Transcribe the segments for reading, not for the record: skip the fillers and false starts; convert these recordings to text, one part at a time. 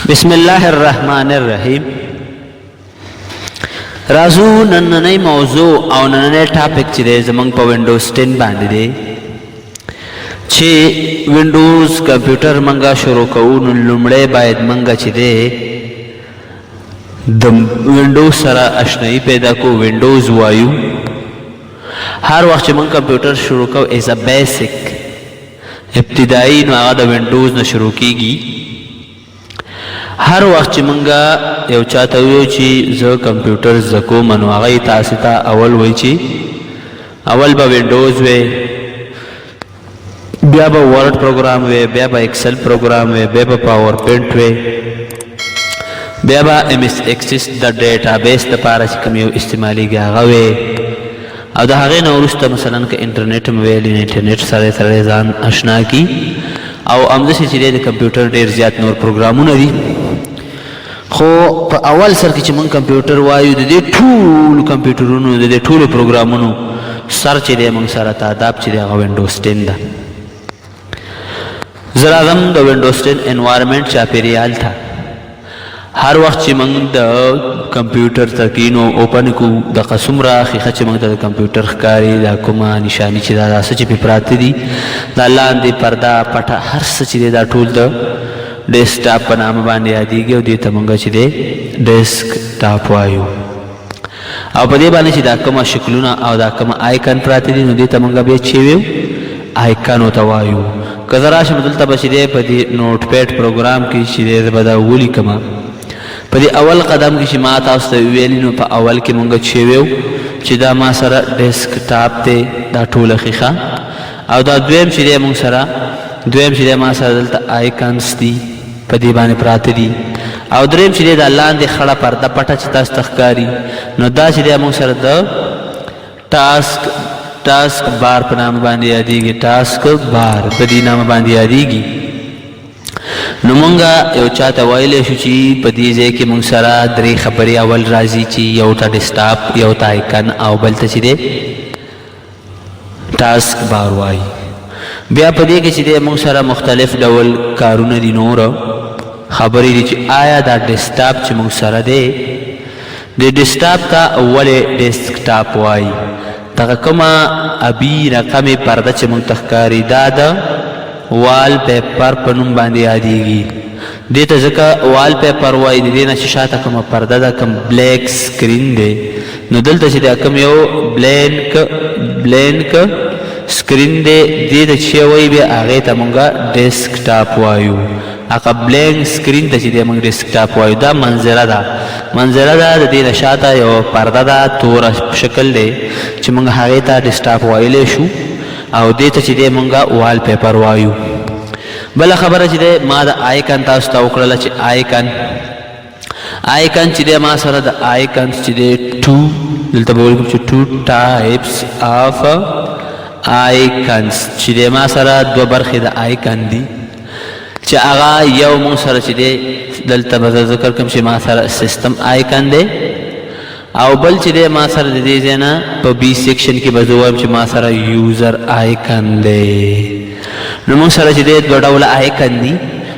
بسم الله الرحمن الرحیم. رازو نننی موضوع او نننی ټاپک چې دی زمونږ په وینډوز 10 باندې دی چې وینډوز کمپیوټر منګه شروع کوو نو لومړی باید منګه چې دی د وینډوز سره آشنایي پیدا کو. وینډوز وایو هر وخت چې موږ کمپیوټر شروع کوو ایز ا بیسک ابتدایي نو هغه د وینډوز نه شروع کیږي. هر وخت چې مونږه یو چاته ویو چې زه کمپیوټر زده کوم نو هغه تاسو ته اول وایي چې اول به وینډوز وی، بیا به ورډ پروګرام وی، بیا به ایکسل پروګرام وی، بیا به پاور پوینټ وی، بیا به ایم ایس ایکسس د ډیټابیس لپاره چې کوم یو استعمالیږي هغه وی، او د هغې نه وروسته مثلا که انټرنیټ م ویل انټرنیټ سره ځان اشنا کي. او همداسې چې د کمپیوټر ډېر زیات نور پروګرامونه دي، خو په اول سر کې چې موږ کمپیوټر وایو د دې ټولو کمپیوټرونو د دې ټولو پروګرامونو سر چې دی موږ سره تعداد چې دی هغه وینډوز 10 ده. زه راځم د وینډوز 10 انوایرمنټ چاپېریال ته. هر وخت چې موږ د کمپیوټر ته کینو اوپن کو د څومره ښیښه چې موږ ته د کمپیوټر ښکاري دا کومه نشاني چې دا څه چې پې پراته دي دا لاندې پرده پټه هر څه چې دی دا ټول د ډیسکټاپ په نامه باندې یادېږي او دې ته موږ چې دی ډیسکټاپ وایو. او په دې باندې چې دا کومه شکلونه او دا کومه آیکن پراته دي نو دې ته موږ بیا چې ویو آیکن ورته وایو. که زه راشم دلته به چې دی په دې نوټ پیډ پروګرام کې چې دی زه به دا ولیکمه په دې اول قدم کې چې ما تاسو ته ویلي نو په اول کې مونږ چې ویو چې دا ما سره ډیسکټاپ دی دا ټوله ښیښه، او دا دویم چې دی مونږ سره دویم چې دی ما سره دلته آیکنس دي په دې باندې پراته دي، او دریم چې دی دا لاندې خړه پرده پټه چې تاسو ته ښکاري نو دا چې دی مونږ سره د ټاسک بار په نامه باندې یادېږي. ټاسک بار په دې نامه باندې یادېږي. نو مونږه یو چاته ویلی شو چې په دې ځای کې مونږ سره درې خبرې اول راځي چې یو ته ډیسکټاپ، یو ته آیکن او بل ته چې دی ټاسک بار وایي. بیا په دې کې چې دی مونږ سره مختلف ډول کارونه دي نور خبرې دي چې آیا دا ډیسکټاپ چې مونږ سره دی د ډیسکټاپ ته ولې ډیسکټاپ وایي. دغه کومه ابي رقمې پرده چې مونږ ته ښکاري دا د وال پیپر په نوم باندې یادېږي. دې ته ځکه وال پیپر وایي د دې نه چې شاته کومه پرده ده کوم بلیک سکرین دی نو دلته چې دا کوم یو بلینک سکرین دی دې ته چې وایي بیا هغې ته مونږ ډیسکټاپ وایو. هغه بلینک سکرین ته چې دی مونږ ډیسکټاپ وایو. دا منظره ده د دې نه شاته یو پرده ده توره شکل دی چې مونږ هغې ته ډیسکټاپ وایلی شو او دې ته چې دی مونږه وال پیپر وایو. بله خبره چې دی ما د آیکن تاسو ته وکړله چې آیکن چې دی ما سره د آیکنس چې دی دلته به ولیکم چې 2 ټایپس آف آیکنس چې دی ما سره دوه برخې د آیکن دي چې هغه یو مونږ سره چې دی دلته به زه ذکر کوم چې ما سره سیسټم آیکن دی او بل چې دی ما سره د دې ځای نه په بي سیکشن کې به زه وایم چې ما سره یوزر آیکن دی. نو موږ سره چې دی دوه ډوله آیکن دي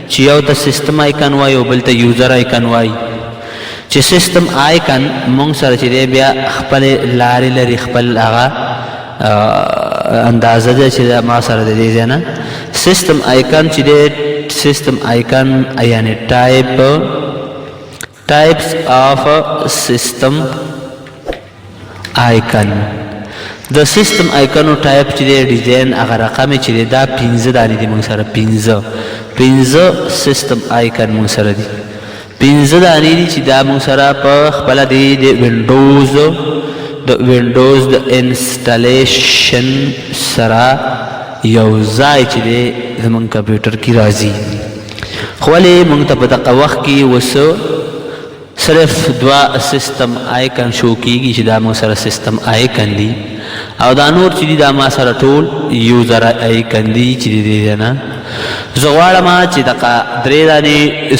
چې یو ته سیسټم آیکن وایي او بل ته یوزر آیکن وایي. چې سیسټم آیکن موږ سره چې دی بیا خپلې لارې لري، خپل هغه اندازه ده چې ما سره د دې ځای نه سیسټم آیکن چې دی سیسټم آیکن یعنی types of system icon. د سیسټم آیکنو ټایپ چې دی ډیزاین هغه رقم چې دی دا 15 دانې دي مونږ سره 15 سیسټم آیکن مونږ سره دي 15 دانې دي چې دا مونږ سره په خپله د وینډوز د انسټالیشن سره یو ځای چې دی زمونږ کمپیوټر کې راځي. خو ولې مونږ ته په دغه وخت کې وسه صرف دوه سیسټم آیکن شو کیږي چې دا مو سره سیسټم آیکن دي او دا نور چې دي دا ما سره ټول یوزر آیکن دي چې دي نه. زه غواړم چې دغه درې دانې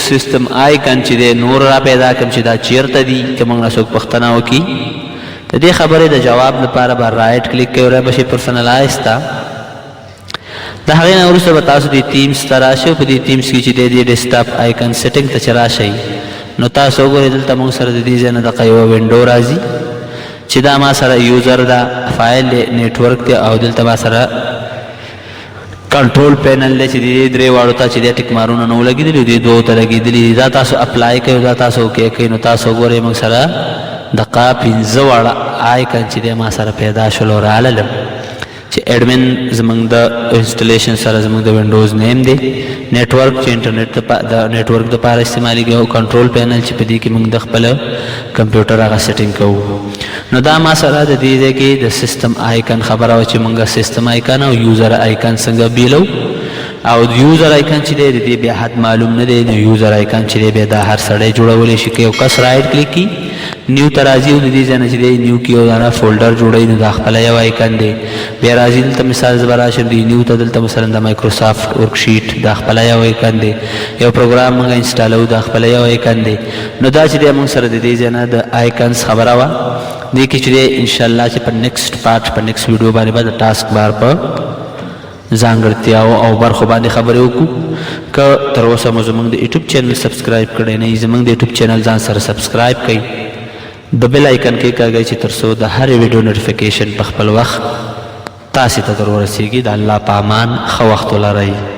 سیسټم آیکن چې دی نور را پیدا کړم چې دا چیرته دي که موږ نه څوک پوښتنه وکړي. د دې خبرې د جواب لپاره به رایټ کلیک کوئ او بیا به شي پرسنلایز ته د هغې نه وروسته به تاسو دې تیمز ته راشئ. په دې تیمز کې چې دی د ډیسکټاپ آیکن سیټینګ ته چې راشئ نو تاسو وګورئ دلته موږ سره د دې ځای نه دغه یوه وینډو راځي چې دا ما سره یوزر دا فایل دی نیټورک دی او دلته ما سره کنټرول پینل دی چې د درې واړو ته چې دی ټیک مارونه نه ولګېدلي دي دوو ته لګېدلي دا تاسو اپلای کوئ دا تاسو اوکې کوئ نو تاسو وګورئ موږ سره دغه 15 واړه آیکن چې دی ما سره پیدا شول او راغلل چې اډمن زمونږ د انسټالیشن سره زمونږ د وینډوز نیم دی نیټورک چې انټرنیټ د نیټورک دپاره استعمالېږي او کنټرول پینل چې په دې کې موږ د خپل کمپیوټر هغه سیټینګ کوو. نو دا ما سره د دې ځای کې د سیسټم آیکن خبره وه چې موږ سیسټم آیکن او یوزر آیکن څنګه بیلو او یوزر آیکن چې دی د دې بیا حد معلوم نه دی. نو یوزر آیکن چې دی بیا دا هر سړی جوړولی شي که یو کس رایټ کلیک کي نیو ته راځي او د دې ځای نه چې دی نیو کې یو دانه فولډر جوړوي نو دا خپله یو آیکن دی. بیا راځي دلته مثال زه به راشم دی نیو ته دلته مثلا د مایکروسافټ ورکشیټ دا خپله یو آیکن دی. یو پروګرام موږ انسټالوو دا خپله یو آیکن دی. نو دا چې دی موږ سره د دې ځای نه د آیکنز خبره وه دې کې چې دی انشاءالله چې په نیکسټ پارټ په نیکسټ ویډیو باندې به د ټاسک بار په ځانګړتیاو او برخو باندې خبرې وکړو. که تر اوسه مو زموږ د یوټیوب چینل سبسکرایب کړی نه وي زموږ د یوټیوب چینل ځان سره سبسکرایب کړئ د بیل آیکن کې کاږئ چې تر څو د هرې ویډیو نوټیفیکیشن په خپل وخت تاسې ته در ورسیږي. د الله په امان ښه وخت ولرئ.